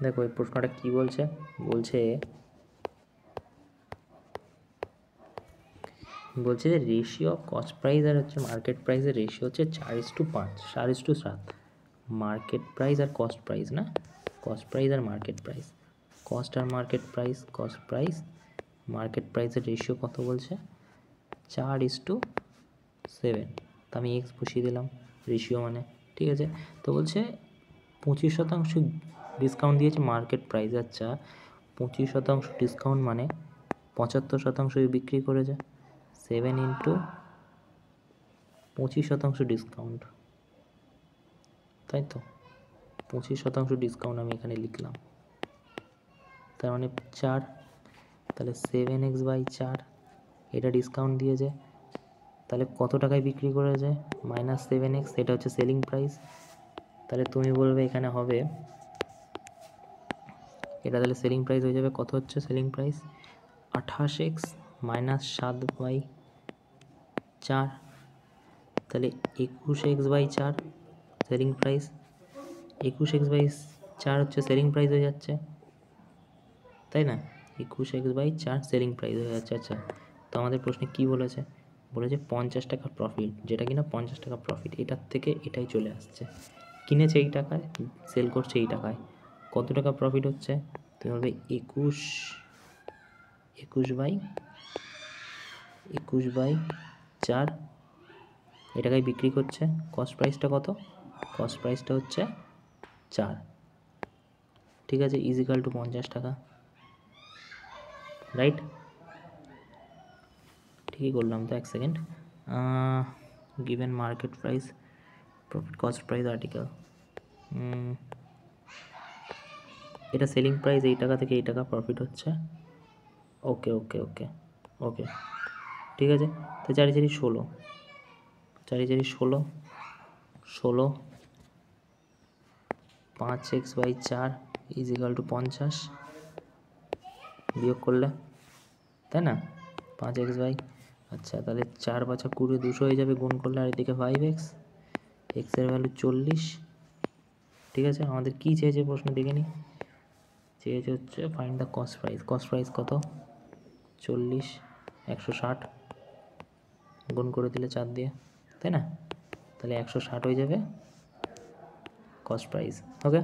দেখো এই প্রশ্নটা কি বলছে, বলছে যে রেশিও অফ কস্ট প্রাইস আর হচ্ছে মার্কেট প্রাইসের রেশিও হচ্ছে 4:5, 4:7। মার্কেট প্রাইস আর কস্ট প্রাইস না, কস্ট প্রাইস আর মার্কেট প্রাইস, কস্ট আর market price, cost price market প্রাইসের রেশিও কত বলছে, 4:7। তো আমি এক্স বসিয়ে দিলাম রেশিও মানে, ঠিক আছে। তো বলছে 25% ডিসকাউন্ট দিয়েছে মার্কেট প্রাইস। আচ্ছা 25% ডিসকাউন্ট মানে 75% বিক্রি করেছে, 7 ইন্টু 25% ডিসকাউন্ট, তাই তো 25% ডিসকাউন্ট আমি এখানে লিখলাম, তার মানে 4। তাহলে 7x/4, এটা ডিসকাউন্ট দিয়েছে, তাহলে কত টাকায় বিক্রি করেছে, -7x, এটা হচ্ছে সেলিং প্রাইস। তাহলে তুমি বলবে এখানে হবে, এটা তাহলে সেলিং প্রাইস হয়ে যাবে, কত হচ্ছে সেলিং প্রাইস, 28x - 7/4, তাহলে 21x/4 সেলিং প্রাইস, 21x/4 হচ্ছে সেলিং প্রাইস হয়ে যাচ্ছে, তাই না, 21x/4 সেলিং প্রাইস হয়ে যাচ্ছে। আচ্ছা তো আমাদের প্রশ্নে কি বলেছে, বলেছে 50 টাকা প্রফিট, যেটা কিনা 50 টাকা প্রফিট, এটার থেকে এটাই চলে আসছে, কিনেছে এই টাকায়, সেল করছে এই টাকায়, কত টাকা প্রফিট হচ্ছে, তুমি বলবে 21/4 এই টাকায় বিক্রি করছে, কস্ট প্রাইসটা কত, কস্ট প্রাইসটা হচ্ছে 4, ঠিক আছে, ইজিক্যাল টু 50 টাকা, রাইট। ঠিকই করলাম তো, এক second. Given market price, profit, cost price, article, এটা সেলিং প্রাইস, এই টাকা থেকে এই টাকা প্রফিট হচ্ছে, ওকে ওকে ওকে ওকে, ঠিক আছে। তো 4×4 16, 4×4 16, 16, 5x/4 ইজিক্যাল টু 50, বিয়োগ করলে, তাই না, 5x/, আচ্ছা তাহলে 4×5 = 200 হয়ে যাবে, গুণ করলে, আর এদিকে 5x, এক্সের ভ্যালু 40, ঠিক আছে। আমাদের কী চেয়েছে প্রশ্ন দেখে নিই, চেয়েছে হচ্ছে find the cost price, cost price কত, 40, 160, গুণ করে দিলে 4 দিয়ে, তাই না, তাহলে 160 হয়ে যাবে কস্ট প্রাইস, ওকে।